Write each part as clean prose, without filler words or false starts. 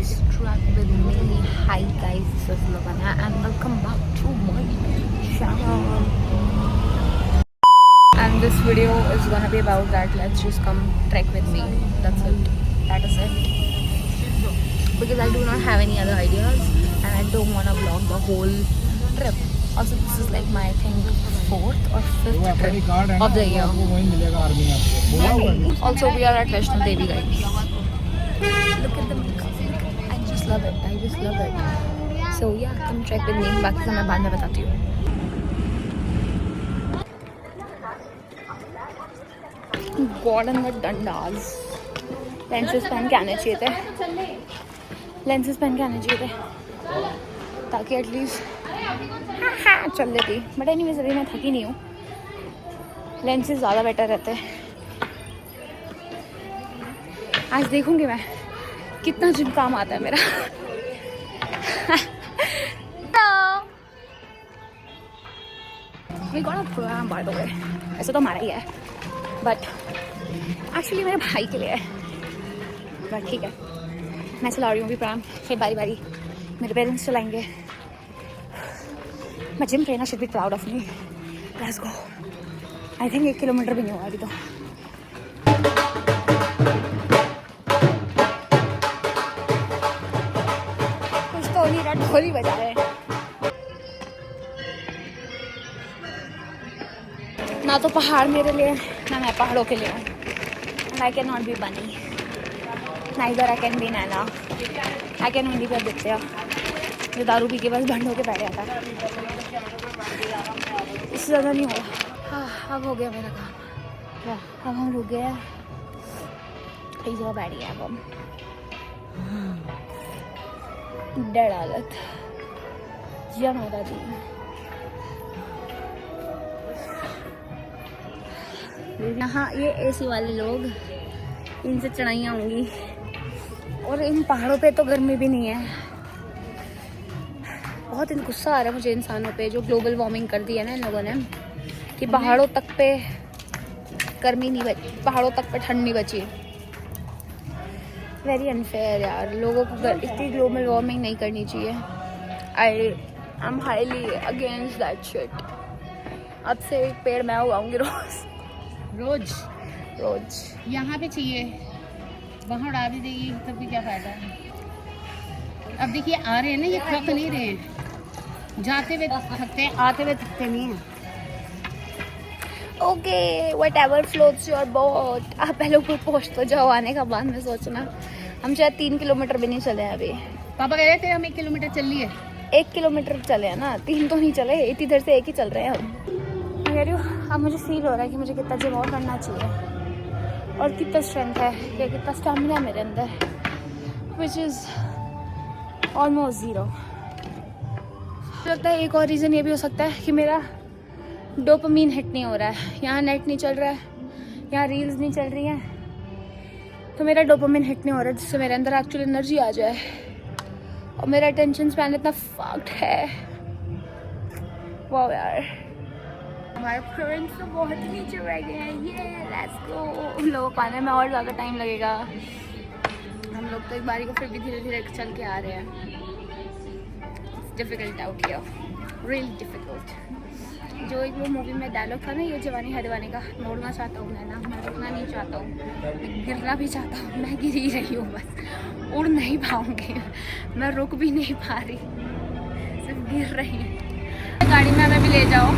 track with me. Hi guys, this is Lavanya and welcome back to my channel. And this video is gonna be about that. Let's just come trek with me. That's it. That is it. Because I do not have any other ideas and I don't wanna vlog the whole trip. Also, this is like my, I think, 4th or 5th trip of the year. Also, we are at Vaishno Devi, guys. Look at the makeup. I just love it. I just love it. So yeah, come trek with me. बाकी सब मैं बाद में बताती हूँ. God and the dandas. Lenses पहन के आने चाहिए थे. Lenses पहन के आने चाहिए थे. ताकि एटलीस्ट चल लेती. बट एनीवेज अभी मैं थकी नहीं हूँ. लेंसेज ज़्यादा बेटर रहते हैं. आज देखूंगी मैं कितना जिम काम आता है मेरा. We got a program by the way. ऐसा तो हमारा ही है बट एक्चुअली मेरे भाई के लिए है. बट ठीक है, मैं चला रही हूँ अभी प्रोग्राम. फिर बारी बारी मेरे पेरेंट्स चलाएंगे. मैं gym trainer should be proud of me. Let's go. I think 1 kilometre भी नहीं हुआ अभी तो. कुछ तो नहीं रहा, ढोल ही बजा रहे. ना तो पहाड़ मेरे लिए, ना मैं पहाड़ों के लिए हूँ. And I can not be Bunny. Neither I can be Naina. I can only be Aditya जो दारू पी के बस बंद होके बैठ जाता है. इससे ज़्यादा नहीं हुआ. हाँ, अब हो गया मेरा काम. वाह, अब हम रुक गए. एक जगह बैठ गया. अब हम डेढ़ हालत. जय माता दी. यहाँ ये एसी वाले लोग, इनसे चढ़ाइयाँ होंगी. और इन पहाड़ों पे तो गर्मी भी नहीं है. बहुत गुस्सा आ रहा है मुझे इंसानों पे जो ग्लोबल वार्मिंग कर दी है ना इन लोगों ने, कि पहाड़ों तक पे गर्मी नहीं बची, पहाड़ों तक पे ठंड नहीं बची. वेरी अनफेयर यार. लोगों को इतनी ग्लोबल वार्मिंग नहीं करनी चाहिए. I am highly against that shit. अब से एक पेड़ मैं उगाऊंगी रोज. यहाँ पे चाहिए, वहाँ उड़ा भी देगी तब भी क्या फायदा है. अब देखिए आ रहे हैं ना, ये थक नहीं रहे हैं. जाते हुए थकते हैं, आते हुए थकते नहीं हैं. Okay, whatever floats your boat. आप पहले ऊपर पहुँच तो जाओ, आने का बाद में सोचना. हम शायद 3 किलोमीटर भी नहीं चले हैं अभी. पापा कह रहे थे हम 1 किलोमीटर चल लिए. 1 किलोमीटर चले हैं ना, 3 तो नहीं चले. इधर से 1 ही चल रहे हैं हम. मैं कह रही हूँ अब मुझे फील हो रहा है कि मुझे कितना जिम और करना चाहिए और कितना स्ट्रेंथ है या कितना स्टेमिना है मेरे अंदर, विच इज़ ऑलमोस्ट 0. लगता है एक और रीज़न ये भी हो सकता है कि मेरा डोपामीन हिट नहीं हो रहा है. यहाँ नेट नहीं चल रहा है, यहाँ रील्स नहीं चल रही हैं, तो मेरा डोपामीन हिट नहीं हो रहा है जिससे मेरे अंदर एक्चुअल एनर्जी आ जाए. और मेरा अटेंशन स्पैन इतना फक्ड है. वाह यार, हमारे फ्रेंड्स तो बहुत नीचे रह गए हैं. ये लेट्स गो. उन लोगों को आने में और ज़्यादा टाइम लगेगा. हम लोग तो एक बारी को फिर भी धीरे धीरे चल के आ रहे हैं. Difficult out here, really difficult. जो एक वो मूवी में डायलॉग था ना, ये जवानी है दीवानी का, मैं उड़ना चाहता हूँ मैं ना, मैं रुकना नहीं चाहता हूँ, मैं गिरना भी चाहता हूँ. मैं गिर ही रही हूँ, बस उड़ नहीं पाऊँगी. मैं रुक भी नहीं पा रही, सिर्फ गिर रही हूँ. गाड़ी में हमें भी ले जाओ.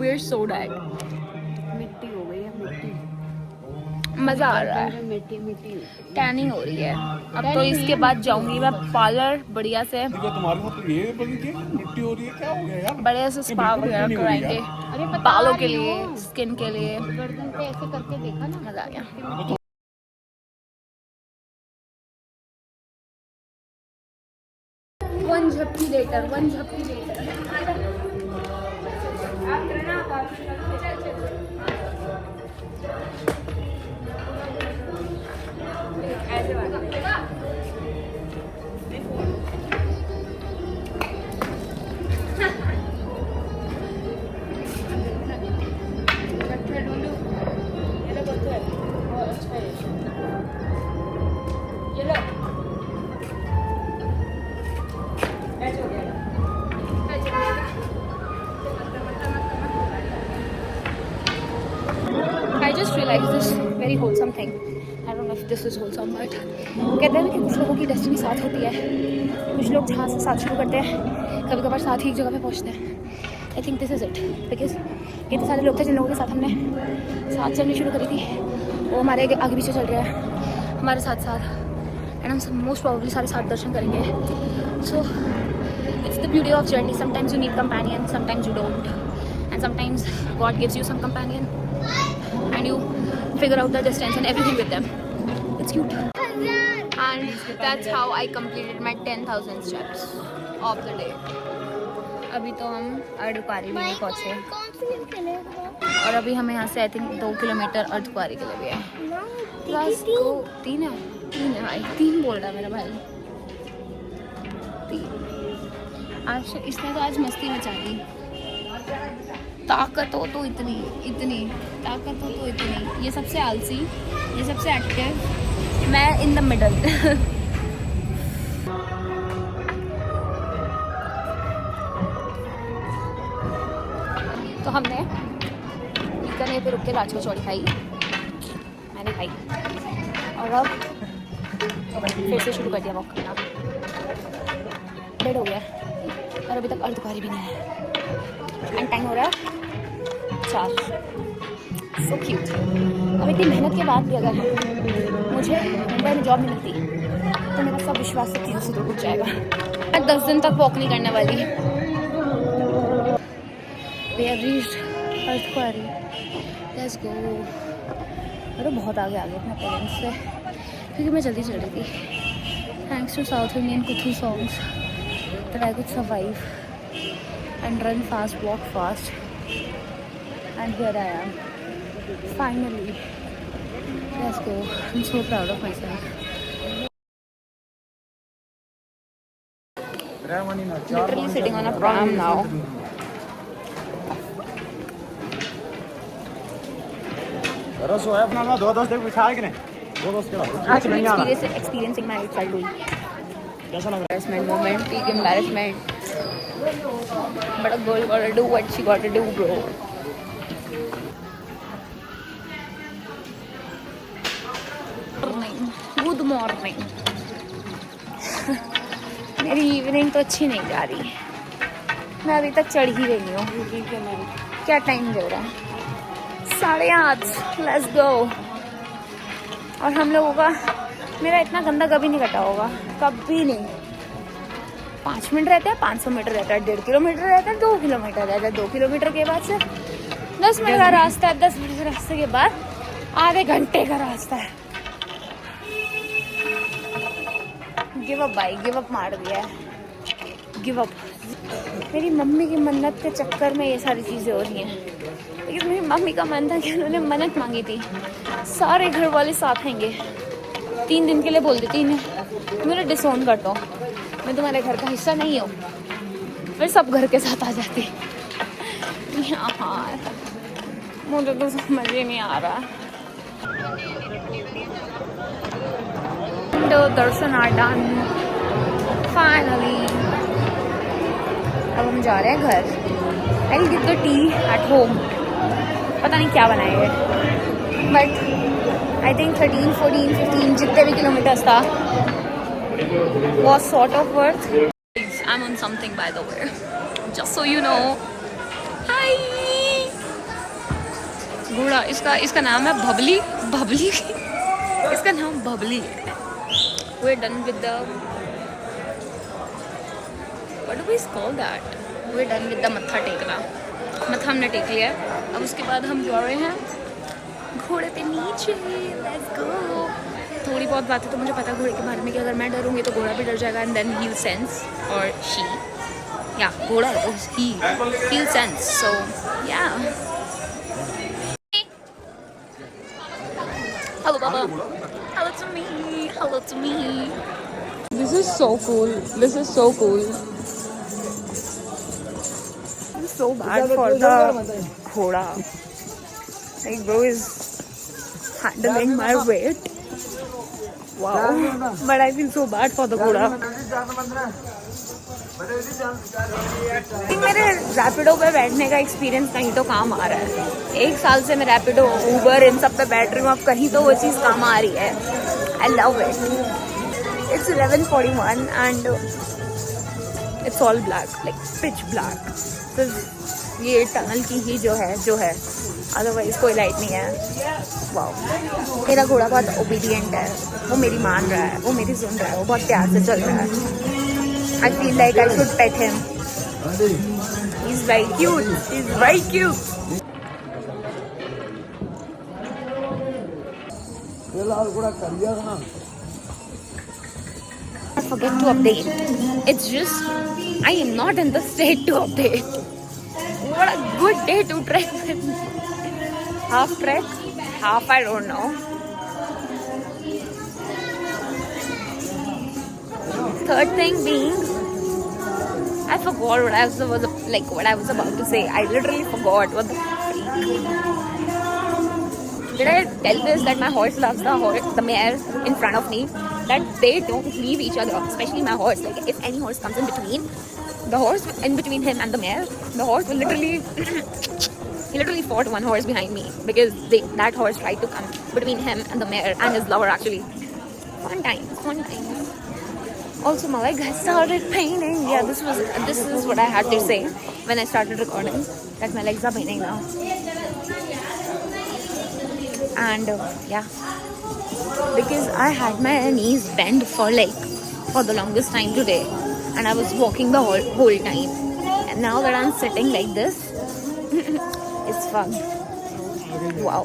We're so dead. मिट्टी हो गई है, मिट्टी. मज़ा आ रहा है. मिट्टी टैनिंग हो रही है. अब तो इसके बाद जाऊंगी मैं पार्लर बढ़िया से. तुम्हारे साथ ये मिट्टी हो रही है, क्या हो गया यार? बढ़िया से स्पा वगैरह कराएंगे बालों के लिए, स्किन के लिए. गर्दन पे ऐसे करके देखा ना, मज़ा आ गया. वन झपकी later. Like this very wholesome thing. I don't know if this is wholesome but कहते हैं ना कि कुछ लोगों की डेस्टिनी साथ होती है. कुछ लोग जहाँ से साथ शुरू करते हैं कभी कभार साथ ही एक जगह पे पहुँचते हैं. I think this is it because इतने सारे लोग थे जिन लोगों के साथ हमने साथ चलनी शुरू करी थी वो हमारे आगे पीछे चल रहे हैं हमारे साथ साथ. एंड हम सब मोस्ट प्रॉब्ली सारे साथ दर्शन करेंगे. So it's the beauty of journey. Sometimes you need companion, sometimes you don't, and sometimes God gives you some companion and you figure out the distance and everything with them. It's cute. And that's how I completed my 10,000 steps of the day. अभी तो हम अर्धकुंवारी भी नहीं पहुँचे और अभी हमें यहाँ से आई थिंक 2 किलोमीटर अर्धकुंवारी के लिए भी है. प्लस 3 है भाई. 3 बोल रहा है मेरा भाई. 3. आज इसने तो आज मस्ती मचा दी. ताकत हो तो इतनी ताकत हो तो इतनी. ये सबसे आलसी, ये सबसे एक्टिव, मैं इन द मिडल. तो हमने बीकानेर पे रुक के राज कचौड़ी खाई, मैंने खाई और अब फिर से शुरू कर दिया वॉक करना. डेढ़ हो गया और अभी तक अर्धकुंवारी भी नहीं है. एंड टाइम हो रहा है 4. So cute. अब इतनी मेहनत के बाद भी अगर मुझे मुंबई में जॉब नहीं मिलती तो मेरा सब विश्वास सब चीज़ों से टूट जाएगा. मैं 10 दिन तक वॉक नहीं करने वाली. We have reached Ardhkuwari. Let's go. अरे बहुत आगे अपने पेरेंट्स से क्योंकि मैं जल्दी चल रही थी. Thanks to South Indian kuthu songs that I could survive and run fast, walk fast, and here I am. Finally, let's go. I'm so proud of myself. Literally sitting on a pram now. Actually experiencing my childhood. Embarrassment moment, peak embarrassment. But a girl gotta do what she gotta do, bro. Good morning. मेरी evening तो अच्छी नहीं जा रही. मैं अभी तक चढ़ ही रही हूँ. क्या टाइम हो रहा है? 8:30. Let's go. और हम लोगों का मेरा इतना गंदा कभी नहीं कटा होगा, कभी नहीं. 5 मिनट रहता है, 500 मीटर रहता है, 1.5 किलोमीटर रहता है, 2 किलोमीटर रहता है. 2 किलोमीटर के बाद से 10 मिनट का रास्ता है. 10 मिनट के रास्ते के बाद आधे घंटे का रास्ता है. गिव अप भाई, गिव अप मार दिया है. Give up. मेरी मम्मी की मन्नत के चक्कर में ये सारी चीज़ें हो रही हैं. लेकिन मेरी मम्मी का मन था कि उन्होंने मन्नत मांगी थी सारे घर वाले साथ आएंगे. 3 दिन के लिए बोल देती इन्हें मेरे डिसोन कर दो, मैं तुम्हारे घर का हिस्सा नहीं हूँ. फिर सब घर के साथ आ जाती. यार मुझे तो समझ ही नहीं आ रहा. तो दर्शन आर डन फाइनली. अब हम जा रहे हैं घर. I will get the T at home. पता नहीं क्या बनाएंगे बट आई थिंक 13, 14, 15 जितने भी किलोमीटर्स था was sort of worth. I'm on something by the way, just so you know. Hi. घोड़ा इसका नाम है बबली. इसका नाम बबली है. We're done with the what do we call that? We're done with the मत्था टेकना. मत्था हमने टेक लिया है. अब उसके बाद हम जा रहे हैं घोड़े पे नीचे. Let's go. थोड़ी बहुत बातें तो मुझे पता है घोड़े के बारे में कि अगर मैं डरूंगी तो घोड़ा भी डर जाएगा. And then he'll sense or she, या घोड़ा है तो he'll sense. So yeah. Hello Baba. Hello to me. Hello to me. This is so cool. This is so cool. I'm so bad for the घोड़ा. Like bro is handling my weight. Wow. But I feel so bad for the घोड़ा. मेरे रैपिडो पे बैठने का experience कहीं तो काम आ रहा है। 1 साल से मैं रैपिडो, ऊबर इन सब पे बैठ रही हूँ, अब कहीं तो वो चीज़ काम आ रही है। I love it. It's 11:41 and it's all black, like pitch black. सिर्फ ये टनल की ही जो है, अदरवाइज कोई लाइट नहीं है। वाओ, मेरा घोड़ा बहुत ओबीडियंट है, वो मेरी मान रहा है, वो मेरी सुन रहा है, वो बहुत प्यार से चल रहा है। I feel like I should pet him. He is very cute, he is very cute. I forget to update. It's just I am not in the state to update. What a good day to trek with. Half trek, half I don't know. Third thing being, I forgot what I was about to say. I literally forgot. What the freak? Did I tell this that my horse loves the mare in front of me? That they don't leave each other, especially my horse. Like if any horse comes in between, the horse in between him and the mare, the horse will literally he literally fought one horse behind me because that horse tried to come between him and the mare and his lover actually. Fun times. Also my leg has started paining. Yeah, this is what I had to say when I started recording, that my legs are paining now. And yeah, because I had my knees bent for the longest time today, and I was walking the whole time, and now that I'm sitting like this, it's fun. Wow.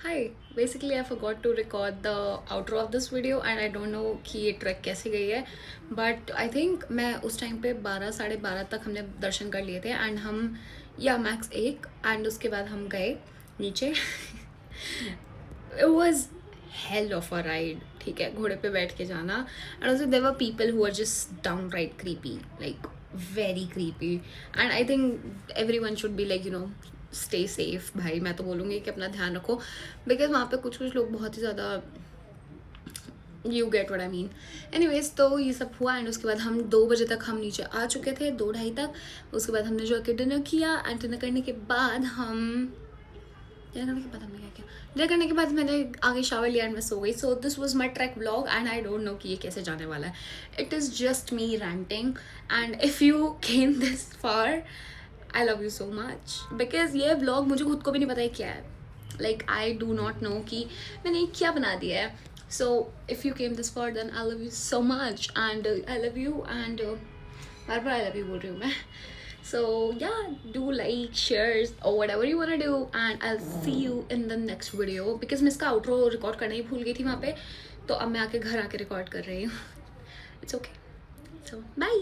Hi, basically I forgot to record the outro of this video and I don't know कि ये track कैसे गई है, but I think मैं उस time पे 12 साढ़े 12 तक हमने दर्शन कर लिए थे एंड हम या मैक्स 1 एंड उसके बाद हम गए नीचे। It was hell of a ride, ठीक है, घोड़े पे बैठ के जाना, and also there were people who were just downright creepy, like very creepy, and I think everyone should be like, you know, stay safe. भाई मैं तो बोलूँगी कि अपना ध्यान रखो, बिकॉज वहाँ पे कुछ लोग बहुत ही ज़्यादा, you get what I mean. Anyways, तो ये सब हुआ एंड उसके बाद हम 2 बजे तक हम नीचे आ चुके थे, 2-2:30 तक। उसके बाद हमने जो कि डिनर किया एंड डिनर करने के बाद मैंने आगे शावर लिया एंड मैं सो गई। So this was my track vlog and I don't no कि ये कैसे जाने वाला है। It is just me ranting and if you came this far, I love you so much, because ये vlog मुझे खुद को भी नहीं पता है क्या है, like I do not know कि मैंने क्या बना दिया है। So if you came this far then I love you so much and I love you and bar I love you बोल रही हूँ मैं। So yeah, do like, shares or whatever you wanna do and I'll see you in the next video, because मैं इसका outro record करना ही भूल गई थी वहाँ पे, तो अब मैं आके घर आके record कर रही हूँ। It's okay, so bye।